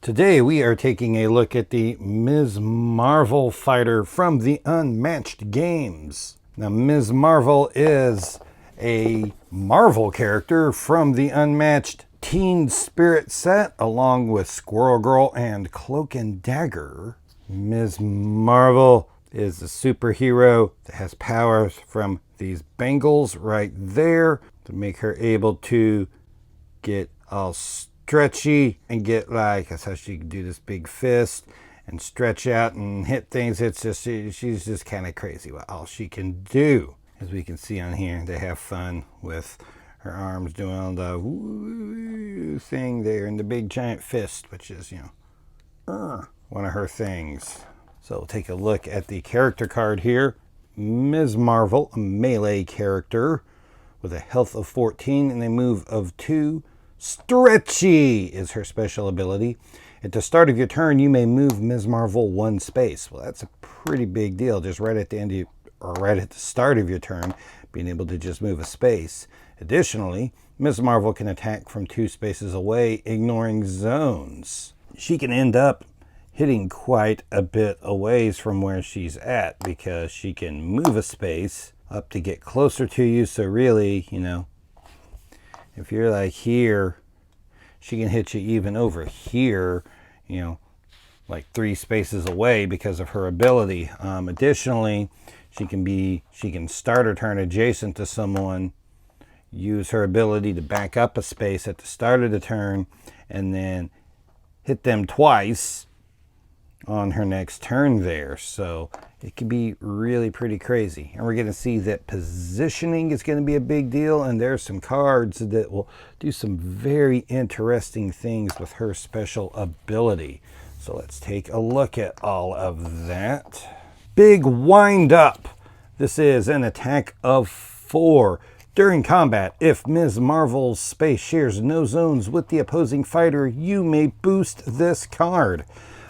Today we are taking a look at the Ms. Marvel fighter from the Unmatched games. Now Ms. Marvel is a Marvel character from the Unmatched Teen Spirit set, along with Squirrel Girl and Cloak and Dagger. Ms. Marvel is a superhero that has powers from these bangles right there to make her able to get all stretchy and get like, that's how she can do this big fist and stretch out and hit things. It's just, she's just kind of crazy with all she can do. As we can see on here, they have fun with her arms doing the woo thing there and the big giant fist, which is, one of her things. So we'll take a look at the character card here. Ms. Marvel, a melee character with a health of 14 and a move of 2. Stretchy is her special ability. At the start of your turn, you may move Ms. Marvel 1 space. Well, that's a pretty big deal, just right at the end of or right at the start of your turn, being able to just move a space. Additionally, Ms. Marvel can attack from 2 spaces away, ignoring zones. She can end up hitting quite a bit a ways from where she's at because she can move a space up to get closer to you. So really, if you're like here, she can hit you even over here, like 3 spaces away because of her ability. Additionally, she can start her turn adjacent to someone, use her ability to back up a space at the start of the turn, and then hit them twice on her next turn there. So it can be really pretty crazy. And we're going to see that positioning is going to be a big deal, and there's some cards that will do some very interesting things with her special ability. So let's take a look at all of that. Big wind up. This is an attack of 4. During combat, if Ms. Marvel's space shares no zones with the opposing fighter, you may boost this card.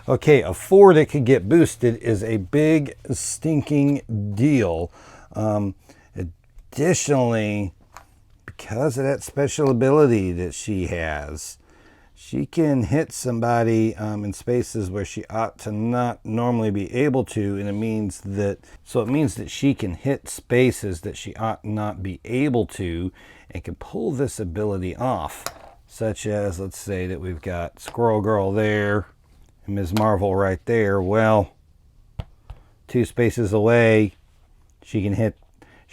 Okay, a 4 that could get boosted is a big stinking deal. Additionally, because of that special ability that she has, she can hit somebody in spaces where she ought to not normally be able to, and it means that she can hit spaces that she ought not be able to, and can pull this ability off, such as, let's say that we've got Squirrel Girl there, Ms. Marvel right there. Well, 2 spaces away, she can hit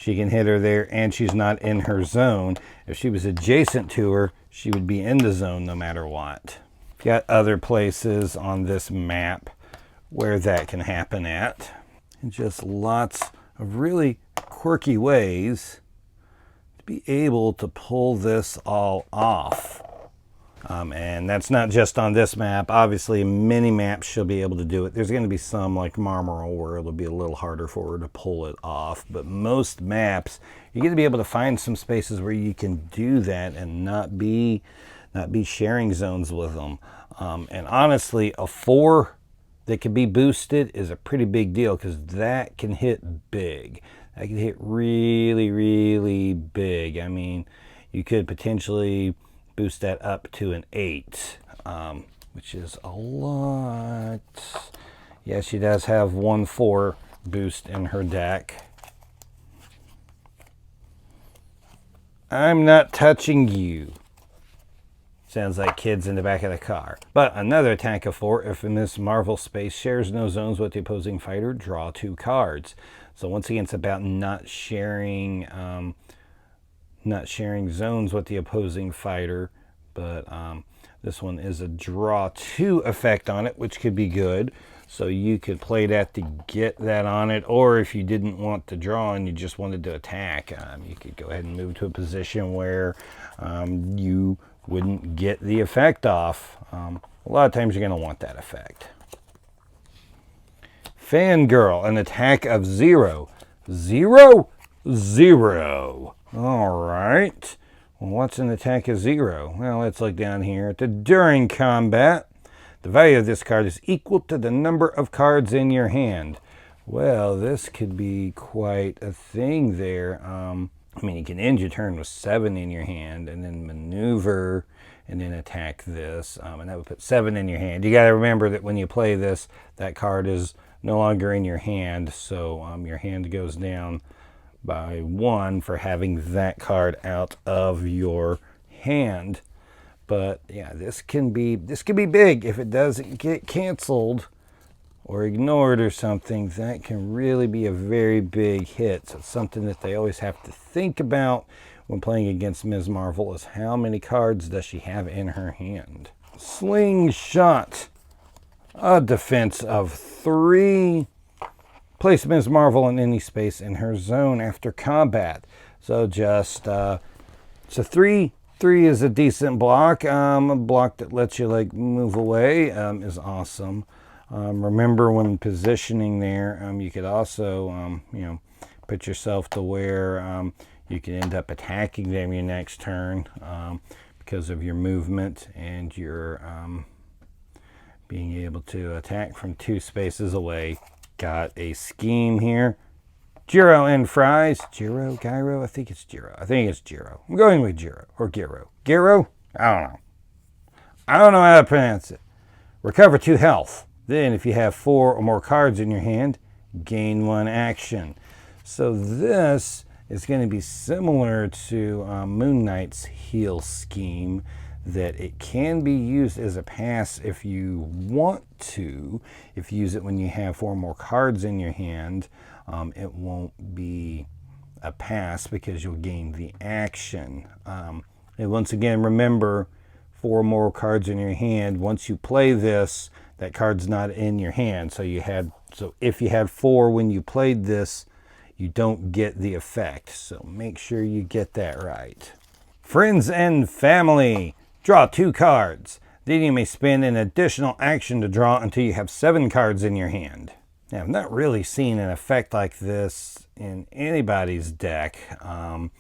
her there, and she's not in her zone. If she was adjacent to her, she would be in the zone no matter what. Got other places on this map where that can happen at, and just lots of really quirky ways to be able to pull this all off. And that's not just on this map. Obviously, many maps she'll be able to do it. There's going to be some, like Marmara, where it'll be a little harder for her to pull it off. But most maps, you're going to be able to find some spaces where you can do that and not be sharing zones with them. And honestly, a 4 that can be boosted is a pretty big deal, because that can hit big. That can hit really, really big. I mean, you could potentially boost that up to an 8, which is a lot. Yeah, she does have 1 4 boost in her deck. I'm not touching you. Sounds like kids in the back of the car. But another attack of 4, if Ms. Marvel space shares no zones with the opposing fighter, draw 2 cards. So once again, it's about not sharing zones with the opposing fighter, but this one is a draw 2 effect on it, which could be good. So you could play that to get that on it, or if you didn't want to draw and you just wanted to attack, you could go ahead and move to a position where you wouldn't get the effect off. A lot of times you're going to want that effect. Fangirl, an attack of 0. 0, 0. All right. Well, what's an attack of 0? Well, let's look down here at the during combat. The value of this card is equal to the number of cards in your hand. Well, this could be quite a thing there. You can end your turn with 7 in your hand and then maneuver and then attack this. And that would put 7 in your hand. You got to remember that when you play this, that card is no longer in your hand. So your hand goes down by 1 for having that card out of your hand. But yeah, this can be big if it doesn't get canceled or ignored or something. That can really be a very big hit. So it's something that they always have to think about when playing against Ms. Marvel is how many cards does she have in her hand. Slingshot, a defense of 3. Place Ms. Marvel in any space in her zone after combat. So just it's a 3. 3 is a decent block. A block that lets you like move away is awesome. Remember when positioning there, you could also put yourself to where you can end up attacking them your next turn because of your movement and your being able to attack from 2 spaces away. Got a scheme here. Gyro and fries. Gyro? I think it's Gyro. I'm going with Gyro or Gyro. Gyro? I don't know. I don't know how to pronounce it. Recover 2 health. Then if you have 4 or more cards in your hand, gain 1 action. So this is going to be similar to Moon Knight's heal scheme, that it can be used as a pass if you want to. If you use it when you have 4 more cards in your hand, it won't be a pass because you'll gain the action. And once again, remember, 4 more cards in your hand. Once you play this, that card's not in your hand. So if you had 4 when you played this, you don't get the effect. So make sure you get that right. Friends and family. Draw 2 cards. Then you may spend an additional action to draw until you have 7 cards in your hand. Now, I've not really seen an effect like this in anybody's deck. To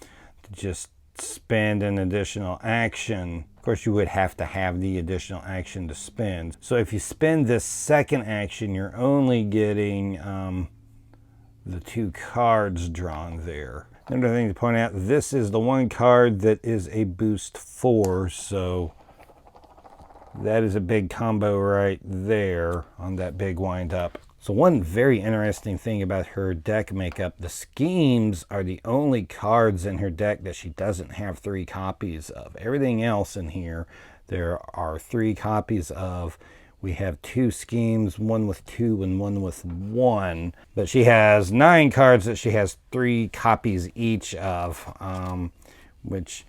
just spend an additional action. Of course, you would have to have the additional action to spend. So if you spend this second action, you're only getting the 2 cards drawn there. Another thing to point out, this is the 1 card that is a boost 4, so that is a big combo right there on that big wind up. So one very interesting thing about her deck makeup, the schemes are the only cards in her deck that she doesn't have 3 copies of. Everything else in here, there are 3 copies of. We have 2 schemes, one with 2 and one with 1. But she has 9 cards that she has 3 copies each of, which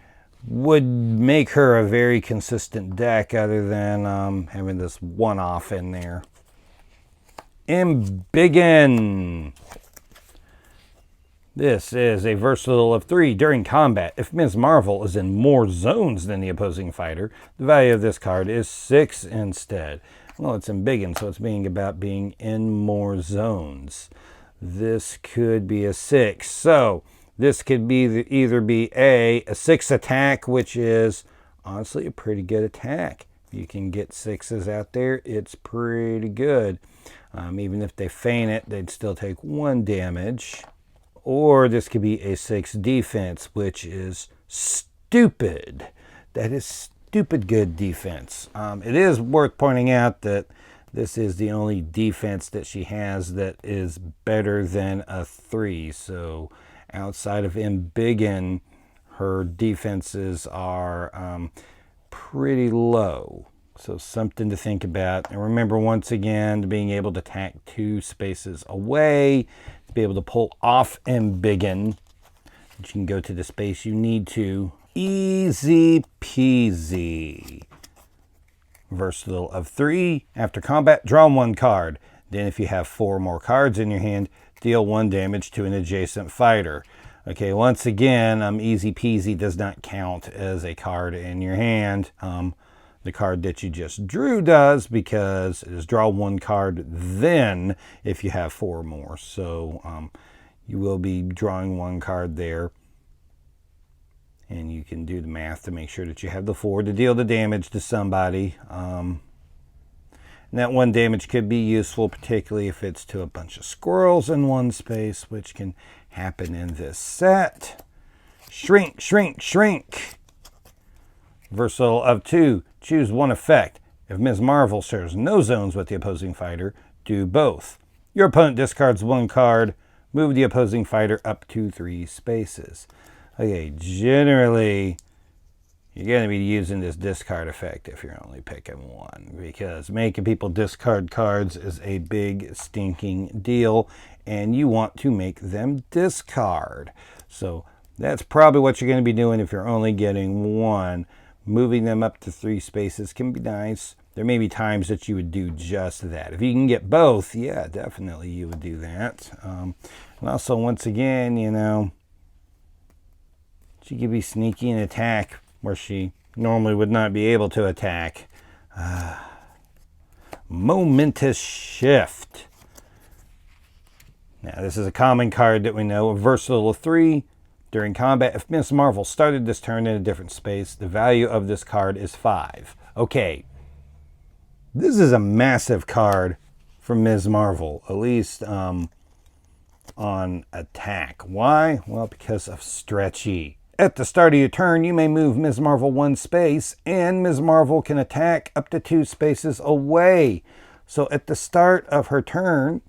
would make her a very consistent deck other than having this one-off in there. Biggin. This is a versatile of 3 during combat. If Ms. Marvel is in more zones than the opposing fighter, the value of this card is 6 instead. Well, it's Biggin, so it's being about being in more zones. This could be a 6. So this could be either be a 6 attack, which is honestly a pretty good attack. If you can get 6s out there, it's pretty good. Even if they feint it, they'd still take 1 damage. Or this could be a 6 defense, which is stupid. That is stupid good defense. It is worth pointing out that this is the only defense that she has that is better than a 3. So outside of Biggin, her defenses are pretty low. So something to think about. And remember, once again, being able to attack 2 spaces away, to be able to pull off Biggin, you can go to the space you need to. Easy peasy. Versatile of 3. After combat, draw 1 card. Then if you have 4 more cards in your hand, deal 1 damage to an adjacent fighter. Okay, once again, easy peasy does not count as a card in your hand. The card that you just drew does, because it is draw 1 card then if you have 4 more. So you will be drawing 1 card there. And you can do the math to make sure that you have the 4 to deal the damage to somebody. And that 1 damage could be useful, particularly if it's to a bunch of squirrels in one space, which can happen in this set. Shrink, shrink, shrink. Versatile of 2. Choose one effect. If Ms. Marvel shares no zones with the opposing fighter, do both. Your opponent discards one card. Move the opposing fighter up to 3 spaces. Okay, generally, you're going to be using this discard effect if you're only picking one, because making people discard cards is a big stinking deal, and you want to make them discard. So that's probably what you're going to be doing if you're only getting one. Moving them up to 3 spaces can be nice. There may be times that you would do just that. If you can get both, yeah, definitely you would do that. And also, once again, you know, she could be sneaky and attack where she normally would not be able to attack. Momentous shift. Now, this is a common card that we know. A versatile of 3. During combat, if Ms. Marvel started this turn in a different space, the value of this card is 5. Okay. This is a massive card for Ms. Marvel, at least on attack. Why? Well, because of stretchy. At the start of your turn, you may move Ms. Marvel 1 space, and Ms. Marvel can attack up to 2 spaces away. So at the start of her turn,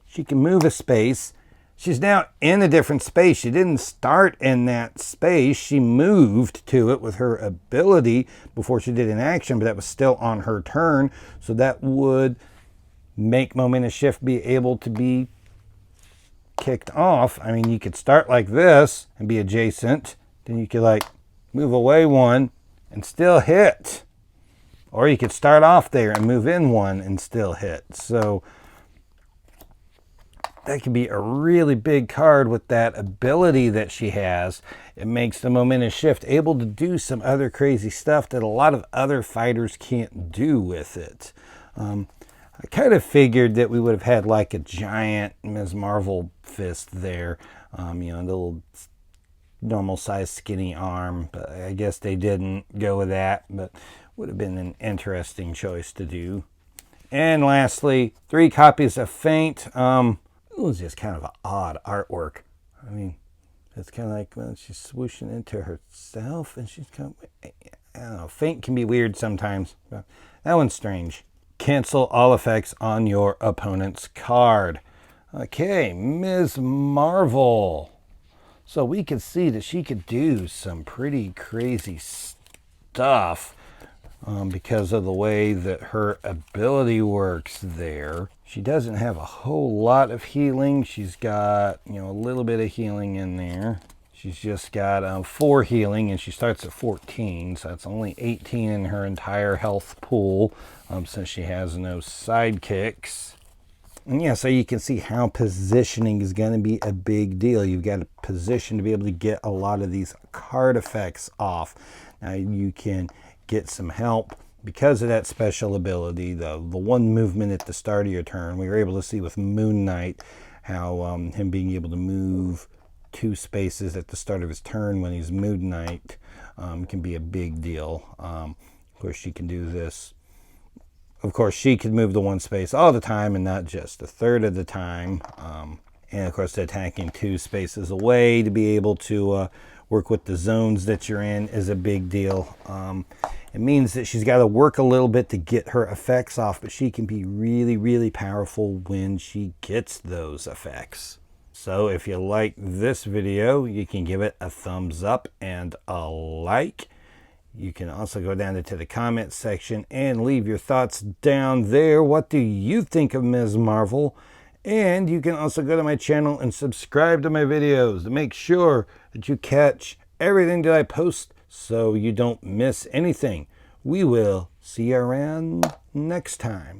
she can move a space. She's now in a different space. She didn't start in that space. She moved to it with her ability before she did an action, but that was still on her turn. So that would make momentous shift be able to be kicked off. I mean, you could start like this and be adjacent. Then you could like move away one and still hit. Or you could start off there and move in one and still hit. So that could be a really big card with that ability that she has. It makes the momentous shift able to do some other crazy stuff that a lot of other fighters can't do with it. I kind of figured that we would have had like a giant Ms. Marvel fist there. You know, the little normal size skinny arm. But I guess they didn't go with that. But would have been an interesting choice to do. And lastly, 3 copies of Faint. It was just kind of an odd artwork. I mean, it's kind of like when she's swooshing into herself and she's kind of, I don't know, Faint can be weird sometimes. But that one's strange. Cancel all effects on your opponent's card. Okay, Ms. Marvel. So we could see that she could do some pretty crazy stuff because of the way that her ability works there. She doesn't have a whole lot of healing. She's got, you know, a little bit of healing in there. She's just got 4 healing, and she starts at 14, so that's only 18 in her entire health pool since she has no sidekicks. And yeah, so you can see how positioning is going to be a big deal. You've got a position to be able to get a lot of these card effects off. Now you can get some help because of that special ability, the one movement at the start of your turn. We were able to see with Moon Knight how him being able to move 2 spaces at the start of his turn when he's Moon Knight can be a big deal. Of course, she can do this. Of course, she can move the 1 space all the time and not just a third of the time. And of course, attacking 2 spaces away to be able to work with the zones that you're in is a big deal. It means that she's got to work a little bit to get her effects off, but she can be really, really powerful when she gets those effects. So if you like this video, you can give it a thumbs up and a like. You can also go down into the comments section and leave your thoughts down there. What do you think of Ms. Marvel? And you can also go to my channel and subscribe to my videos to make sure that you catch everything that I post so you don't miss anything. We will see you around next time.